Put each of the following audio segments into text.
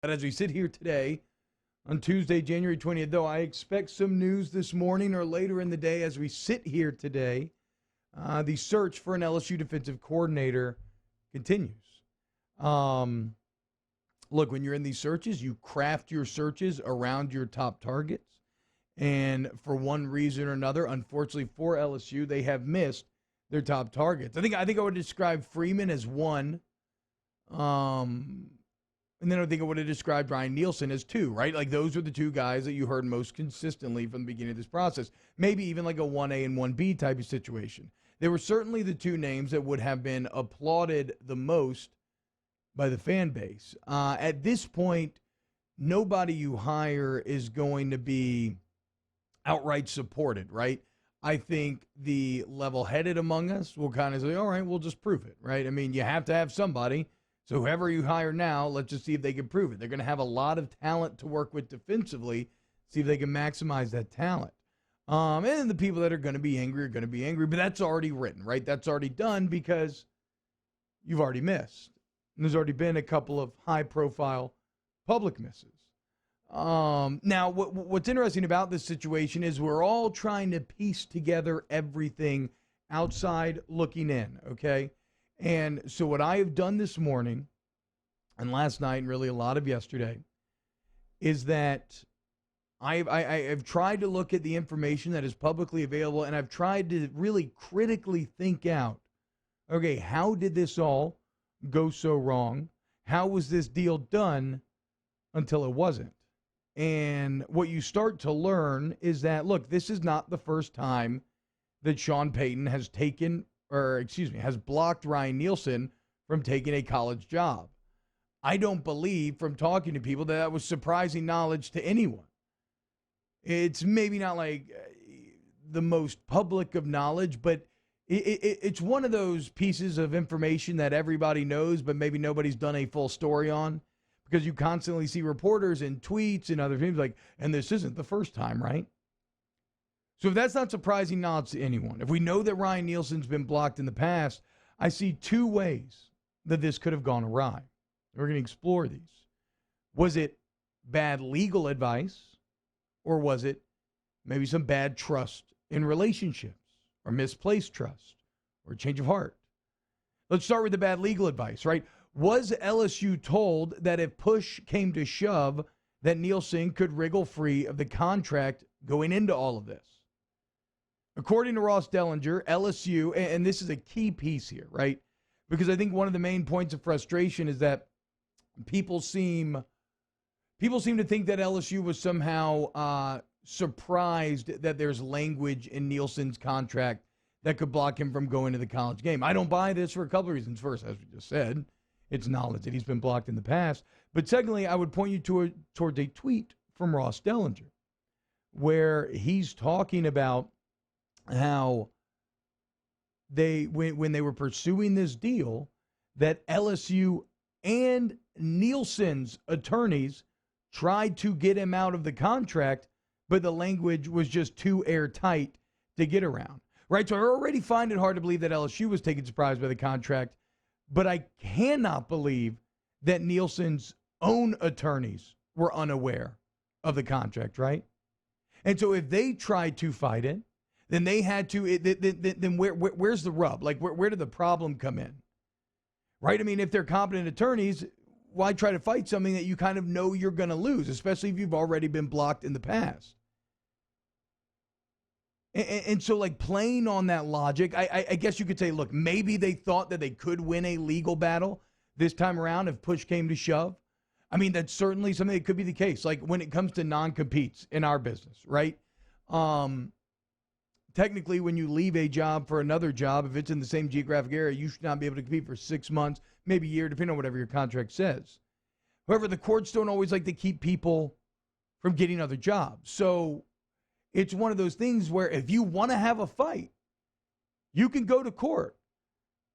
But as we sit here today on Tuesday, January 20th, though, I expect some news this morning or later in the day as we sit here today. The search for an LSU defensive coordinator continues. Um, Look, when you're in these searches, you craft your searches around your top targets. And for one reason or another, unfortunately for LSU, they have missed their top targets. I think I would describe Freeman as one. Um, and then I think I would have described Ryan Nielsen as two, right? Like those are the two guys that you heard most consistently from the beginning of this process. Maybe even like a 1A and 1B type of situation. They were certainly the two names that would have been applauded the most by the fan base. At this point, nobody you hire is going to be outright supported, right? I think the level-headed among us will kind of say, all right, we'll just prove it, right? I mean, you have to have somebody. So whoever you hire now, let's just see if they can prove it. They're going to have a lot of talent to work with defensively, see if they can maximize that talent. And the people that are going to be angry are going to be angry, but that's already written, right? That's already done because you've already missed. And there's already been a couple of high-profile public misses. Now, what's interesting about this situation is we're all trying to piece together everything outside looking in, okay? And so what I have done this morning and last night and really a lot of yesterday is that I've tried to look at the information that is publicly available, and I've tried to really critically think out, okay, how did this all go so wrong? How was this deal done until it wasn't? And what you start to learn is that, look, this is not the first time that Sean Payton has has blocked Ryan Nielsen from taking a college job. I don't believe from talking to people that was surprising knowledge to anyone. It's maybe not like the most public of knowledge, but it's one of those pieces of information that everybody knows, but maybe nobody's done a full story on, because you constantly see reporters and tweets and other things like, and this isn't the first time, right? So if that's not surprising knowledge to anyone, if we know that Ryan Nielsen's been blocked in the past, I see two ways that this could have gone awry. We're going to explore these. Was it bad legal advice, or was it maybe some bad trust in relationships, or misplaced trust, or a change of heart? Let's start with the bad legal advice, right? Was LSU told that if push came to shove, that Nielsen could wriggle free of the contract going into all of this? According to Ross Dellinger, LSU, and this is a key piece here, right? Because I think one of the main points of frustration is that people seem to think that LSU was somehow surprised that there's language in Nielsen's contract that could block him from going to the college game. I don't buy this for a couple of reasons. First, as we just said, it's knowledge that he's been blocked in the past. But secondly, I would point you towards a tweet from Ross Dellinger where he's talking about how when they were pursuing this deal, that LSU and Nielsen's attorneys tried to get him out of the contract, but the language was just too airtight to get around. Right? So I already find it hard to believe that LSU was taken surprised by the contract, but I cannot believe that Nielsen's own attorneys were unaware of the contract, right? And so if they tried to fight it, then they had to, then where's the rub? Like, where did the problem come in? Right? I mean, if they're competent attorneys, why try to fight something that you kind of know you're going to lose, especially if you've already been blocked in the past? And so, like, playing on that logic, I guess you could say, look, maybe they thought that they could win a legal battle this time around if push came to shove. I mean, that's certainly something that could be the case. Like, when it comes to non-competes in our business, right? Technically, when you leave a job for another job, if it's in the same geographic area, you should not be able to compete for 6 months, maybe a year, depending on whatever your contract says. However, the courts don't always like to keep people from getting other jobs. So it's one of those things where if you want to have a fight, you can go to court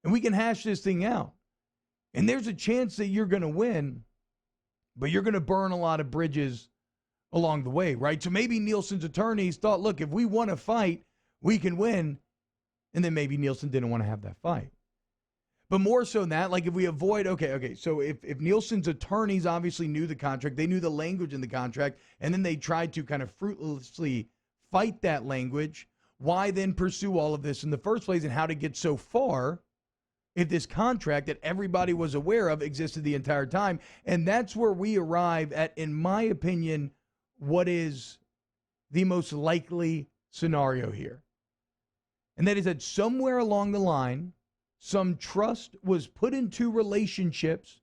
and we can hash this thing out. And there's a chance that you're going to win, but you're going to burn a lot of bridges along the way, right? So maybe Nielsen's attorneys thought, look, if we want to fight, we can win. And then maybe Nielsen didn't want to have that fight. But more so than that, like if we avoid, okay. So if Nielsen's attorneys obviously knew the contract, they knew the language in the contract, and then they tried to kind of fruitlessly fight that language, why then pursue all of this in the first place, and how to get so far if this contract that everybody was aware of existed the entire time? And that's where we arrive at, in my opinion, what is the most likely scenario here. And that is that somewhere along the line, some trust was put into relationships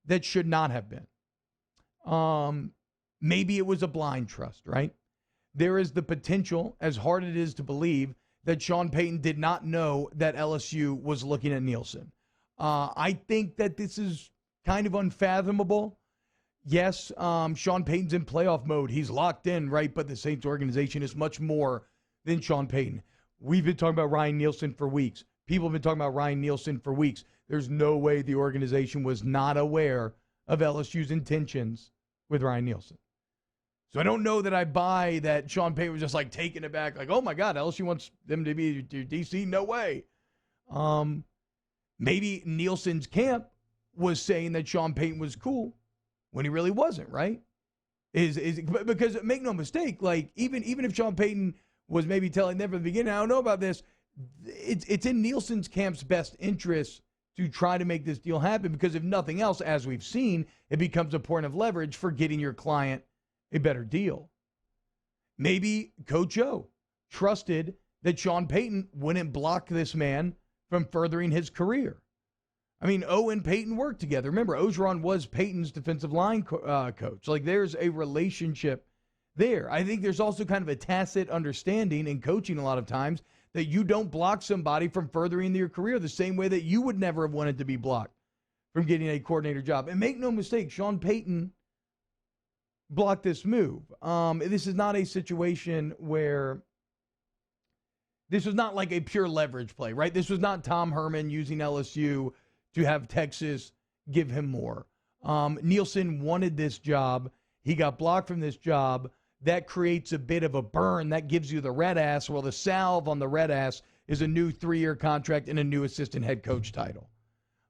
that should not have been. Maybe it was a blind trust, right? There is the potential, as hard it is to believe, that Sean Payton did not know that LSU was looking at Nielsen. I think that this is kind of unfathomable. Yes, Sean Payton's in playoff mode. He's locked in, right? But the Saints organization is much more than Sean Payton. We've been talking about Ryan Nielsen for weeks. People have been talking about Ryan Nielsen for weeks. There's no way the organization was not aware of LSU's intentions with Ryan Nielsen. So I don't know that I buy that Sean Payton was just like taken aback, like, oh my God, LSU wants them to be DC. No way. Maybe Nielsen's camp was saying that Sean Payton was cool when he really wasn't, right? Because make no mistake, like even if Sean Payton was maybe telling them from the beginning, I don't know about this, it's in Nielsen's camp's best interest to try to make this deal happen, because if nothing else, as we've seen, it becomes a point of leverage for getting your client a better deal. Maybe Coach O trusted that Sean Payton wouldn't block this man from furthering his career. I mean, O and Payton worked together. Remember, Ogeron was Payton's defensive line coach. Like, there's a relationship there. I think there's also kind of a tacit understanding in coaching a lot of times that you don't block somebody from furthering their career the same way that you would never have wanted to be blocked from getting a coordinator job. And make no mistake, Sean Payton blocked this move. This is not a situation where this was not like a pure leverage play, right? This was not Tom Herman using LSU to have Texas give him more. Nielsen wanted this job. He got blocked from this job. That creates a bit of a burn. That gives you the red ass. Well, the salve on the red ass is a new 3-year contract and a new assistant head coach title.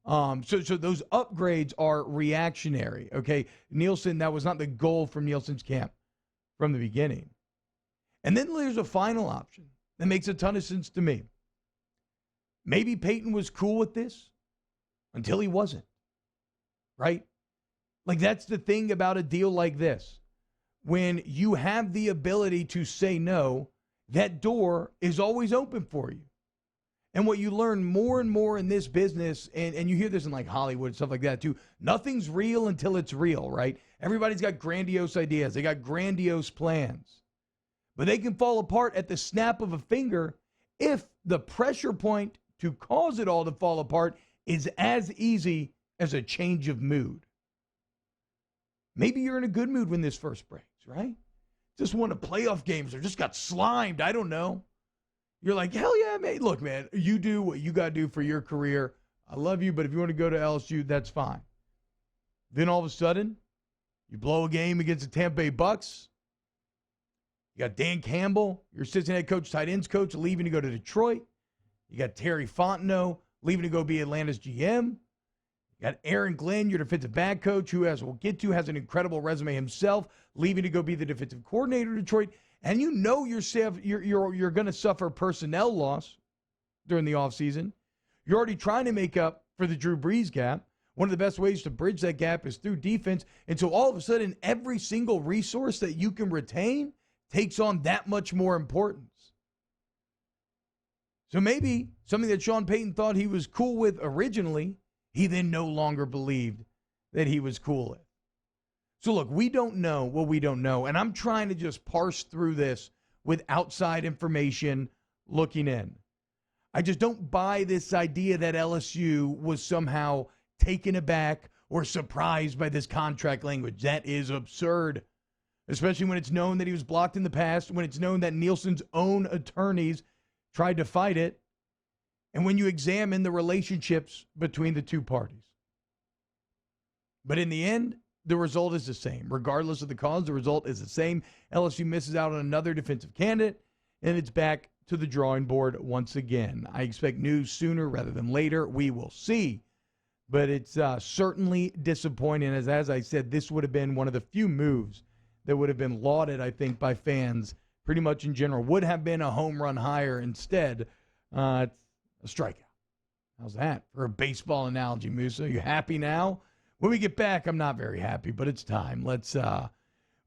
So those upgrades are reactionary, okay? Nielsen, that was not the goal from Nielsen's camp from the beginning. And then there's a final option that makes a ton of sense to me. Maybe Payton was cool with this until he wasn't, right? Like, that's the thing about a deal like this. When you have the ability to say no, that door is always open for you. And what you learn more and more in this business, and you hear this in like Hollywood and stuff like that too, nothing's real until it's real, right? Everybody's got grandiose ideas. They got grandiose plans. But they can fall apart at the snap of a finger if the pressure point to cause it all to fall apart is as easy as a change of mood. Maybe you're in a good mood when this first breaks, right? Just won a playoff games or just got slimed. I don't know. You're like, hell yeah, mate. Look, man, you do what you got to do for your career. I love you, but if you want to go to LSU, that's fine. Then all of a sudden, you blow a game against the Tampa Bay Bucks. You got Dan Campbell, your assistant head coach, tight ends coach, leaving to go to Detroit. You got Terry Fontenot leaving to go be Atlanta's GM. You got Aaron Glenn, your defensive back coach, who, as we'll get to, has an incredible resume himself, leaving to go be the defensive coordinator of Detroit. And you know you're going to suffer personnel loss during the offseason. You're already trying to make up for the Drew Brees gap. One of the best ways to bridge that gap is through defense. And so all of a sudden, every single resource that you can retain takes on that much more importance. So maybe something that Sean Payton thought he was cool with originally, he then no longer believed that he was cool with. So look, we don't know what we don't know, and I'm trying to just parse through this with outside information looking in. I just don't buy this idea that LSU was somehow taken aback or surprised by this contract language. That is absurd, especially when it's known that he was blocked in the past, when it's known that Nielsen's own attorneys tried to fight it, and when you examine the relationships between the two parties. But in the end, the result is the same. Regardless of the cause, the result is the same. LSU misses out on another defensive candidate, and it's back to the drawing board once again. I expect news sooner rather than later. We will see. But it's certainly disappointing, as I said, this would have been one of the few moves that would have been lauded, I think, by fans pretty much in general. Would have been a home run hire. Instead, it's a strikeout. How's that for a baseball analogy, Musa? You happy now? When we get back, I'm not very happy, but it's time. Let's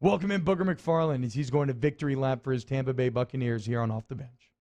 welcome in Booger McFarland as he's going to victory lap for his Tampa Bay Buccaneers here on Off the Bench.